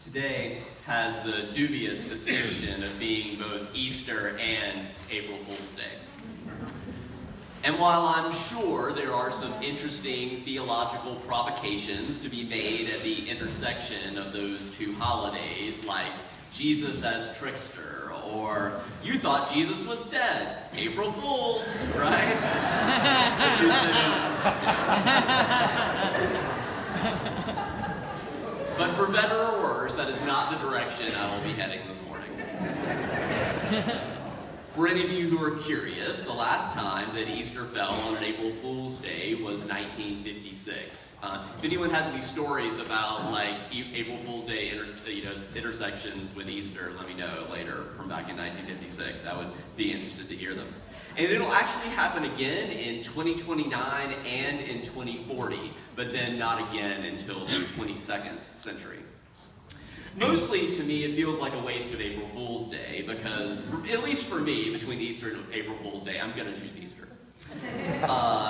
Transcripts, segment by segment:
Today has the dubious distinction of being both Easter and April Fool's Day. And while I'm sure there are some interesting theological provocations to be made at the intersection of those two holidays, like Jesus as trickster, or you thought Jesus was dead, April Fools, right? But for better or worse, that is not the direction I will be heading this morning. For any of you who are curious, the last time that Easter fell on an April Fool's Day was 1956. If anyone has any stories about April Fool's Day intersections with Easter, let me know later from back in 1956. I would be interested to hear them. And it'll actually happen again in 2029 and in 2040, but then not again until the 22nd century. Mostly, to me, it feels like a waste of April Fool's Day because, at least for me, between Easter and April Fool's Day, I'm going to choose Easter.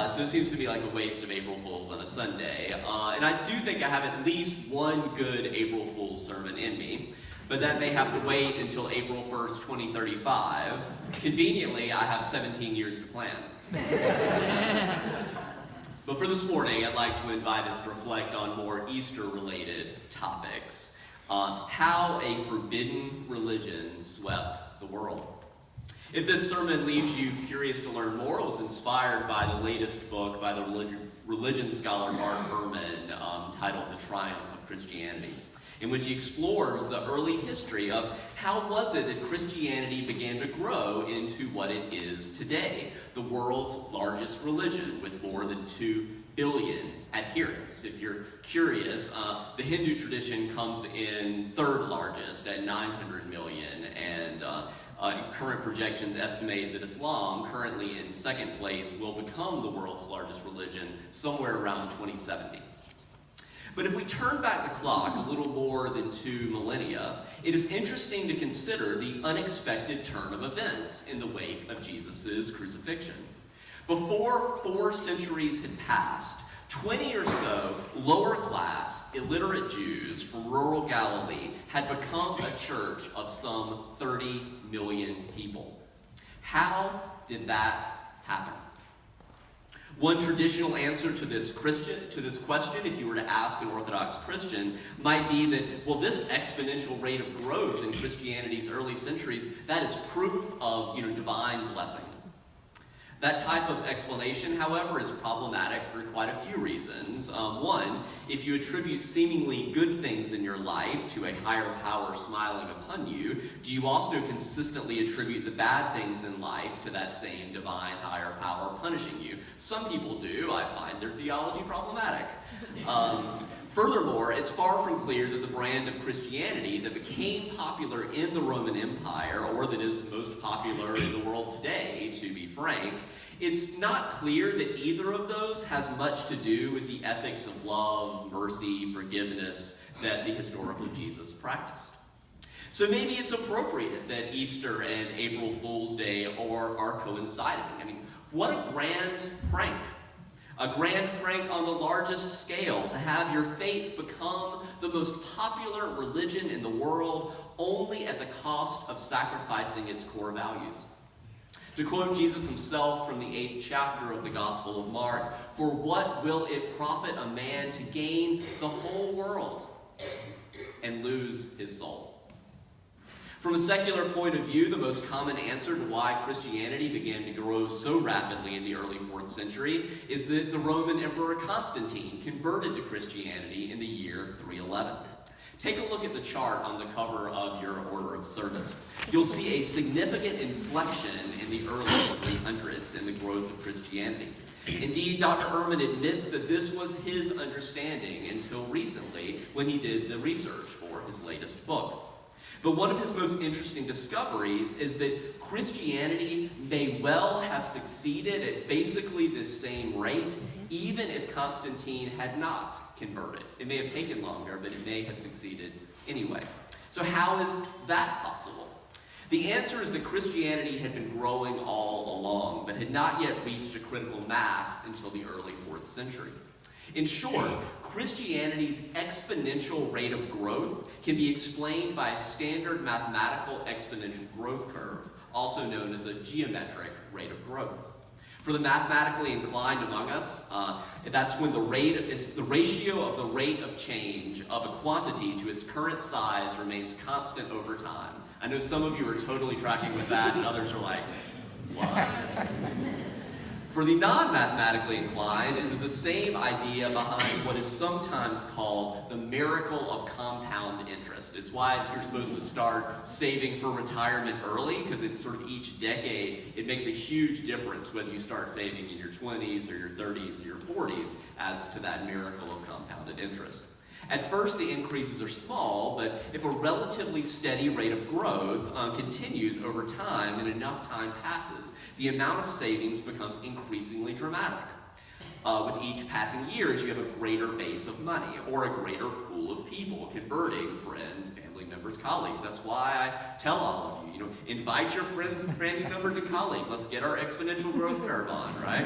So it seems to me like a waste of April Fools on a Sunday. And I do think I have at least one good April Fool's sermon in me, but that may have to wait until April 1st, 2035. Conveniently, I have 17 years to plan. But for this morning, I'd like to invite us to reflect on more Easter-related topics. How a forbidden religion swept the world. If this sermon leaves you curious to learn more, it was inspired by the latest book by the religion scholar Mark Ehrman titled The Triumph of Christianity, in which he explores the early history of how was it that Christianity began to grow into what it is today, the world's largest religion with more than 2 billion adherents. If you're curious, the Hindu tradition comes in third largest at 900 million, and current projections estimate that Islam, currently in second place, will become the world's largest religion somewhere around 2070. But if we turn back the clock a little more than 2 millennia, it is interesting to consider the unexpected turn of events in the wake of Jesus' crucifixion. Before 4 centuries had passed, 20 or so lower-class, illiterate Jews from rural Galilee had become a church of some 30 million people. How did that happen? One traditional answer to this question, if you were to ask an Orthodox Christian, might be that, well, this exponential rate of growth in Christianity's early centuries, that is proof of, divine blessing. That type of explanation, however, is problematic for quite a few reasons. One, if you attribute seemingly good things in your life to a higher power smiling upon you, do you also consistently attribute the bad things in life to that same divine higher power punishing you? Some people do. I find their theology problematic. Furthermore, it's far from clear that the brand of Christianity that became popular in the Roman Empire, or that is most popular in the world today, to be frank, it's not clear that either of those has much to do with the ethics of love, mercy, forgiveness that the historical Jesus practiced. So maybe it's appropriate that Easter and April Fool's Day are coinciding. I mean, what a grand prank. A grand prank on the largest scale, to have your faith become the most popular religion in the world only at the cost of sacrificing its core values. To quote Jesus himself from the 8th chapter of the Gospel of Mark, "For what will it profit a man to gain the whole world and lose his soul?" From a secular point of view, the most common answer to why Christianity began to grow so rapidly in the early 4th century is that the Roman Emperor Constantine converted to Christianity in the year 311. Take a look at the chart on the cover of your order of service. You'll see a significant inflection in the early 300s in the growth of Christianity. Indeed, Dr. Ehrman admits that this was his understanding until recently when he did the research for his latest book. But one of his most interesting discoveries is that Christianity may well have succeeded at basically the same rate, even if Constantine had not converted. It may have taken longer, but it may have succeeded anyway. So how is that possible? The answer is that Christianity had been growing all along, but had not yet reached a critical mass until the early 4th century. In short, Christianity's exponential rate of growth can be explained by a standard mathematical exponential growth curve, also known as a geometric rate of growth. For the mathematically inclined among us, that's when the ratio of the rate of change of a quantity to its current size remains constant over time. I know some of you are totally tracking with that, and others are like, what? For the non-mathematically inclined is the same idea behind what is sometimes called the miracle of compound interest. It's why you're supposed to start saving for retirement early, because it's sort of each decade, it makes a huge difference whether you start saving in your 20s or your 30s or your 40s as to that miracle of compounded interest. At first, the increases are small, but if a relatively steady rate of growth continues over time and enough time passes, the amount of savings becomes increasingly dramatic. With each passing year, you have a greater base of money or a greater pool of people converting, friends, family members, colleagues. That's why I tell all of you, invite your friends, family members, and colleagues. Let's get our exponential growth curve on, right?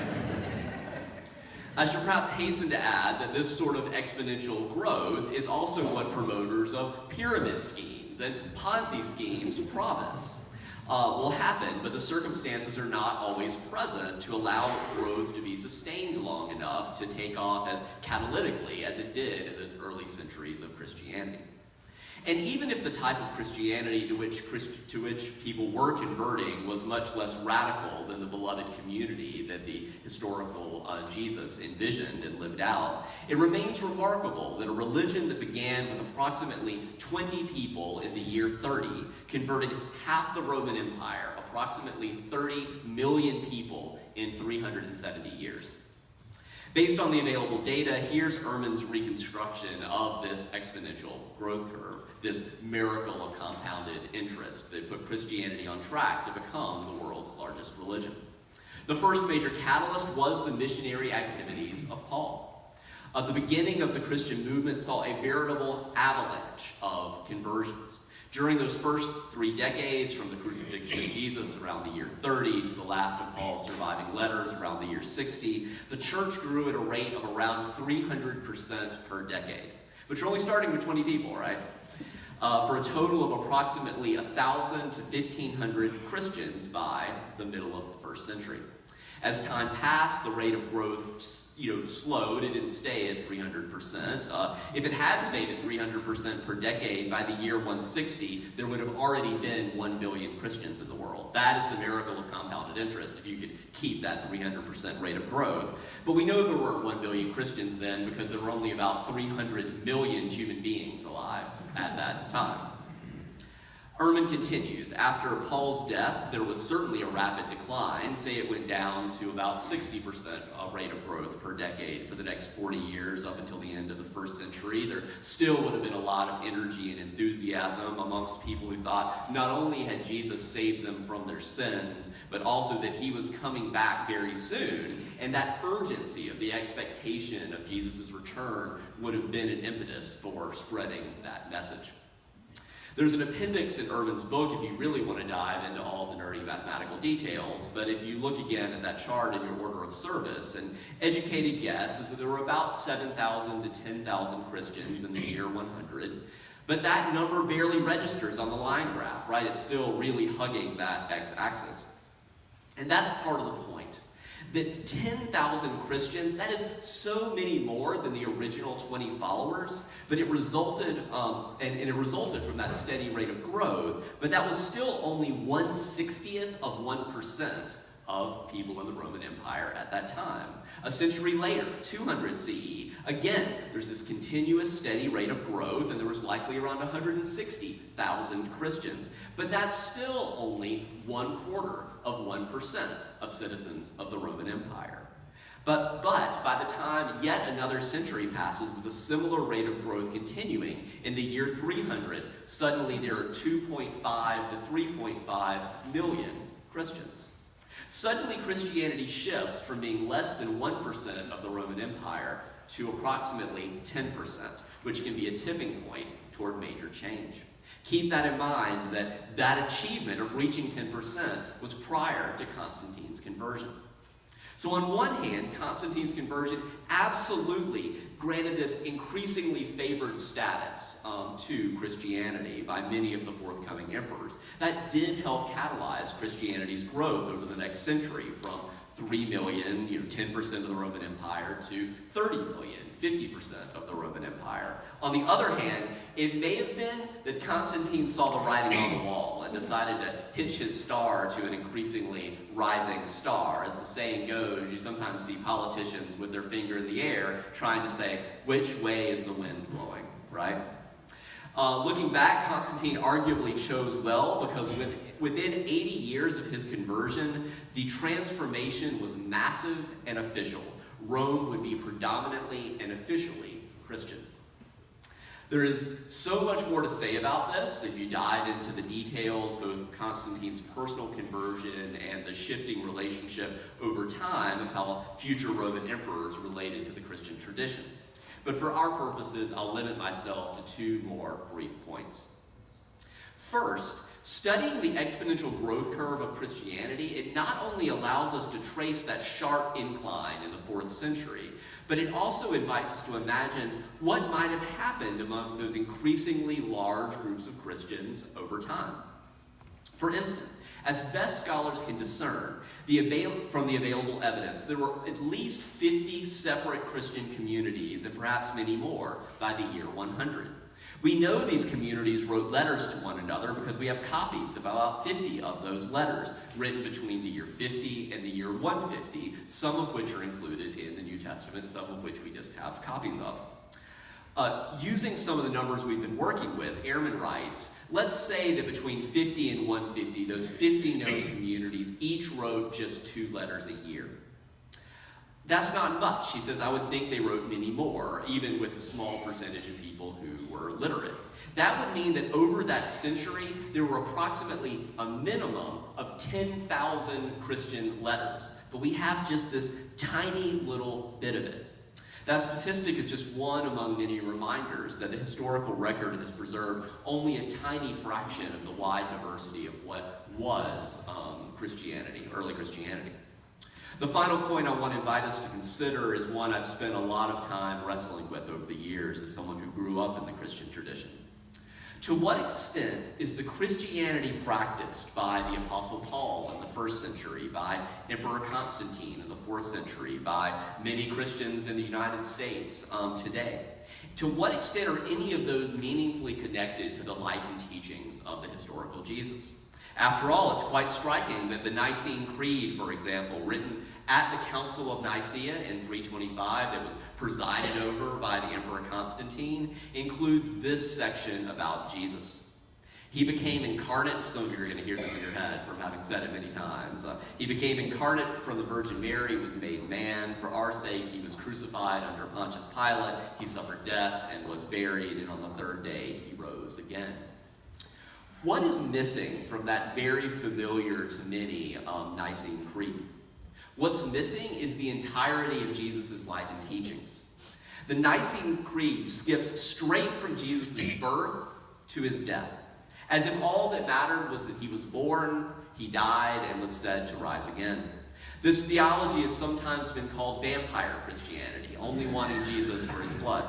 I should perhaps hasten to add that this sort of exponential growth is also what promoters of pyramid schemes and Ponzi schemes promise will happen, but the circumstances are not always present to allow growth to be sustained long enough to take off as catalytically as it did in those early centuries of Christianity. And even if the type of Christianity to which people were converting was much less radical than the beloved community that the historical Jesus envisioned and lived out, it remains remarkable that a religion that began with approximately 20 people in the year 30 converted half the Roman Empire, approximately 30 million people, in 370 years. Based on the available data, here's Ehrman's reconstruction of this exponential growth curve, this miracle of compounded interest that put Christianity on track to become the world's largest religion. The first major catalyst was the missionary activities of Paul. The beginning of the Christian movement saw a veritable avalanche of conversions. During those first 3 decades, from the crucifixion of Jesus around the year 30 to the last of Paul's surviving letters around the year 60, the church grew at a rate of around 300% per decade. But you're only starting with 20 people, right? For a total of approximately 1,000 to 1,500 Christians by the middle of the first century. As time passed, the rate of growth slowed. It didn't stay at 300%. If it had stayed at 300% per decade, by the year 160, there would have already been 1 billion Christians in the world. That is the miracle of compounded interest, if you could keep that 300% rate of growth. But we know there weren't 1 billion Christians then, because there were only about 300 million human beings alive at that time. Ehrman continues, after Paul's death, there was certainly a rapid decline. Say it went down to about 60% rate of growth per decade for the next 40 years up until the end of the first century. There still would have been a lot of energy and enthusiasm amongst people who thought not only had Jesus saved them from their sins, but also that he was coming back very soon. And that urgency of the expectation of Jesus' return would have been an impetus for spreading that message. There's an appendix in Ehrman's book if you really want to dive into all the nerdy mathematical details, but if you look again at that chart in your order of service, an educated guess is that there were about 7,000 to 10,000 Christians in the year 100, but that number barely registers on the line graph, right? It's still really hugging that x-axis. And that's part of the point. That 10,000 Christians, that is so many more than the original 20 followers, but it resulted, and it resulted from that steady rate of growth, but that was still only 1/60th of 1% of people in the Roman Empire at that time. A century later, 200 CE, again, there's this continuous steady rate of growth, and there was likely around 160,000 Christians. But that's still only 1/4 of 1% of citizens of the Roman Empire. But by the time yet another century passes with a similar rate of growth continuing, in the year 300, suddenly there are 2.5 to 3.5 million Christians. Suddenly, Christianity shifts from being less than 1% of the Roman Empire to approximately 10%, which can be a tipping point toward major change. Keep that in mind, that achievement of reaching 10% was prior to Constantine's conversion. So on one hand, Constantine's conversion absolutely granted this increasingly favored status to Christianity by many of the forthcoming emperors. That did help catalyze Christianity's growth over the next century from 3 million, 10% of the Roman Empire, to 30 million, 50% of the Roman Empire. On the other hand, it may have been that Constantine saw the writing on the wall and decided to hitch his star to an increasingly rising star. As the saying goes, you sometimes see politicians with their finger in the air trying to say, which way is the wind blowing, right? Looking back, Constantine arguably chose well because within 80 years of his conversion, the transformation was massive and official. Rome would be predominantly and officially Christian. There is so much more to say about this if you dive into the details, both of Constantine's personal conversion and the shifting relationship over time of how future Roman emperors related to the Christian tradition. But for our purposes, I'll limit myself to 2 more brief points. First, studying the exponential growth curve of Christianity, it not only allows us to trace that sharp incline in the 4th century, but it also invites us to imagine what might have happened among those increasingly large groups of Christians over time. For instance, as best scholars can discern from the available evidence, there were at least 50 separate Christian communities, and perhaps many more, by the year 100. We know these communities wrote letters to one another because we have copies of about 50 of those letters written between the year 50 and the year 150, some of which are included in the New Testament, some of which we just have copies of. Using some of the numbers we've been working with, Ehrman writes, let's say that between 50 and 150, those 50 known communities each wrote just 2 letters a year. That's not much. He says, I would think they wrote many more, even with the small percentage of people who were literate. That would mean that over that century, there were approximately a minimum of 10,000 Christian letters. But we have just this tiny little bit of it. That statistic is just one among many reminders that the historical record has preserved only a tiny fraction of the wide diversity of what was Christianity, early Christianity. The final point I want to invite us to consider is one I've spent a lot of time wrestling with over the years as someone who grew up in the Christian tradition. To what extent is the Christianity practiced by the Apostle Paul in the 1st century, by Emperor Constantine in the 4th century, by many Christians in the United States today? To what extent are any of those meaningfully connected to the life and teachings of the historical Jesus? After all, it's quite striking that the Nicene Creed, for example, written at the Council of Nicaea in 325 that was presided over by the Emperor Constantine, includes this section about Jesus. He became incarnate. Some of you are going to hear this in your head from having said it many times. He became incarnate from the Virgin Mary, was made man. For our sake, he was crucified under Pontius Pilate. He suffered death and was buried, and on the 3rd day, he rose again. What is missing from that very familiar to many Nicene Creed? What's missing is the entirety of Jesus' life and teachings. The Nicene Creed skips straight from Jesus' birth to his death, as if all that mattered was that he was born, he died, and was said to rise again. This theology has sometimes been called vampire Christianity, only wanting Jesus for his blood.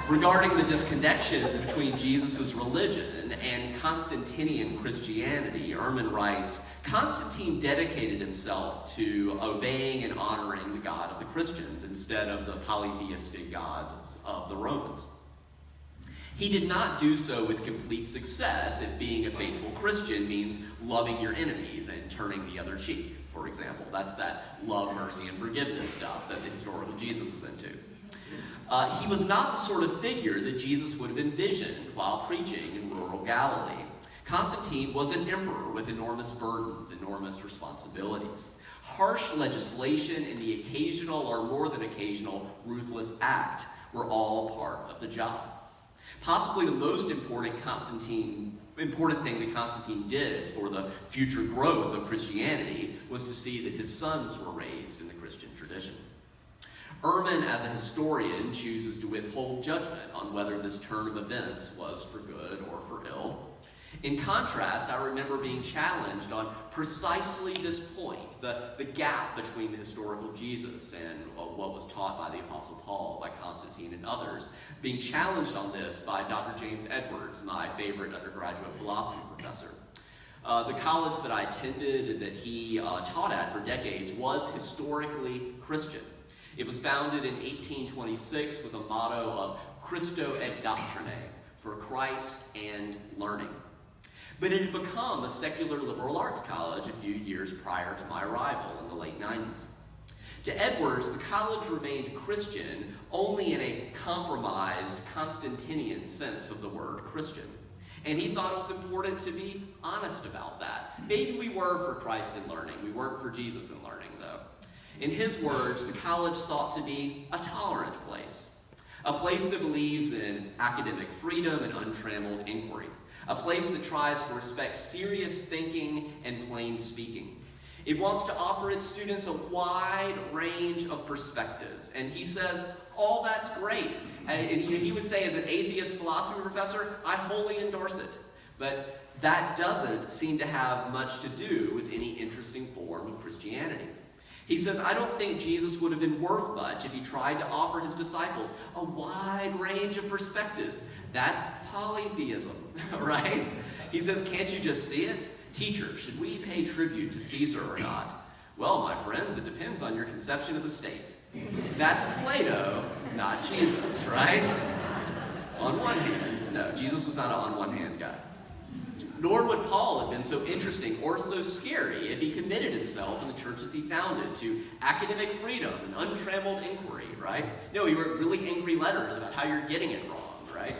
Regarding the disconnections between Jesus' religion and Constantinian Christianity, Ehrman writes, Constantine dedicated himself to obeying and honoring the God of the Christians instead of the polytheistic gods of the Romans. He did not do so with complete success if being a faithful Christian means loving your enemies and turning the other cheek, for example. That's that love, mercy, and forgiveness stuff that the historical Jesus was into. He was not the sort of figure that Jesus would have envisioned while preaching in rural Galilee. Constantine was an emperor with enormous burdens, enormous responsibilities. Harsh legislation and the occasional or more than occasional ruthless act were all part of the job. Possibly the most important thing that Constantine did for the future growth of Christianity was to see that his sons were raised in the Christian tradition. Ehrman, as a historian, chooses to withhold judgment on whether this turn of events was for good or for ill. In contrast, I remember being challenged on precisely this point, the gap between the historical Jesus and what was taught by the Apostle Paul, by Constantine and others, being challenged on this by Dr. James Edwards, my favorite undergraduate philosophy professor. The college that I attended and that he taught at for decades was historically Christian. It was founded in 1826 with a motto of Christo et Doctrine, for Christ and learning. But it had become a secular liberal arts college a few years prior to my arrival in the late 90s. To Edwards, the college remained Christian only in a compromised Constantinian sense of the word Christian. And he thought it was important to be honest about that. Maybe we were for Christ and learning. We weren't for Jesus and learning, though. In his words, the college sought to be a tolerant place. A place that believes in academic freedom and untrammeled inquiry. A place that tries to respect serious thinking and plain speaking. It wants to offer its students a wide range of perspectives. And he says, all that's great. And he would say, as an atheist philosophy professor, I wholly endorse it. But that doesn't seem to have much to do with any interesting form of Christianity. He says, I don't think Jesus would have been worth much if he tried to offer his disciples a wide range of perspectives. That's polytheism, right? He says, can't you just see it? Teacher, should we pay tribute to Caesar or not? Well, my friends, it depends on your conception of the state. That's Plato, not Jesus, right? On one hand, no, Jesus was not an on-one-hand guy. Nor would Paul have been so interesting or so scary if he committed himself in the churches he founded to academic freedom and untrammeled inquiry, right? No, he wrote really angry letters about how you're getting it wrong, right?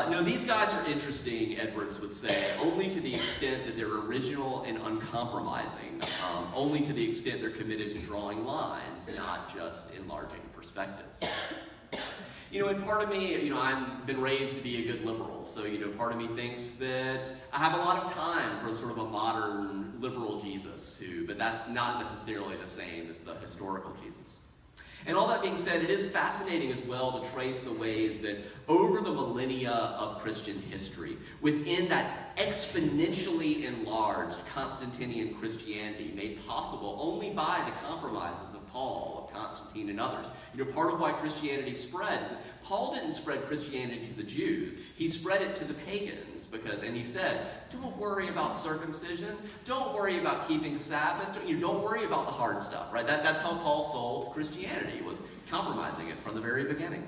No, these guys are interesting, Edwards would say, only to the extent that they're original and uncompromising, only to the extent they're committed to drawing lines, not just enlarging perspectives. And part of me, I've been raised to be a good liberal, so, part of me thinks that I have a lot of time for sort of a modern liberal Jesus, but that's not necessarily the same as the historical Jesus. And all that being said, it is fascinating as well to trace the ways that over the millennia of Christian history, within that exponentially enlarged Constantinian Christianity made possible only by the compromises of Paul, of Constantine, and others. Part of why Christianity spread is that Paul didn't spread Christianity to the Jews. He spread it to the pagans and he said, don't worry about circumcision. Don't worry about keeping Sabbath. Don't worry about the hard stuff, right? That's how Paul sold Christianity, was compromising it from the very beginning.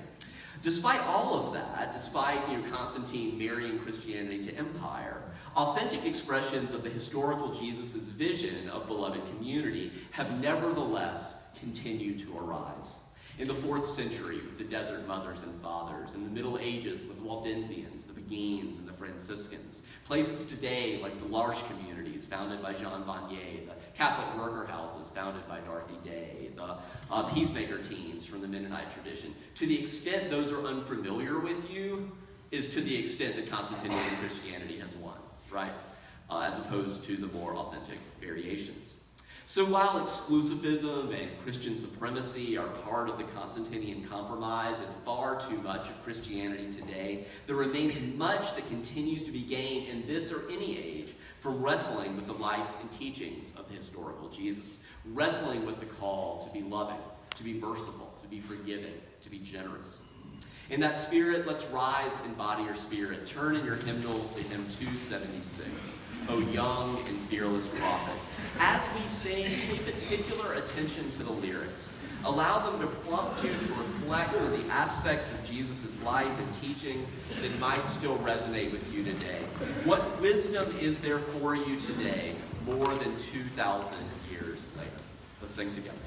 Despite all of that, despite Constantine marrying Christianity to empire, authentic expressions of the historical Jesus' vision of beloved community have nevertheless continued to arise. In the 4th century with the Desert Mothers and Fathers, in the Middle Ages with the Waldensians, the Beguines, and the Franciscans, places today like the L'Arche communities founded by Jean Vanier, the Catholic worker houses founded by Dorothy Day, the peacemaker teams from the Mennonite tradition. To the extent those are unfamiliar with you is to the extent that Constantinian Christianity has won, right? As opposed to the more authentic variations. So while exclusivism and Christian supremacy are part of the Constantinian compromise and far too much of Christianity today, there remains much that continues to be gained in this or any age from wrestling with the life and teachings of the historical Jesus, wrestling with the call to be loving, to be merciful, to be forgiving, to be generous. In that spirit, let's rise and embody your spirit. Turn in your hymnals to hymn 276, O young and fearless prophet. As we sing, pay particular attention to the lyrics. Allow them to prompt you to reflect on the aspects of Jesus' life and teachings that might still resonate with you today. What wisdom is there for you today, more than 2,000 years later? Let's sing together.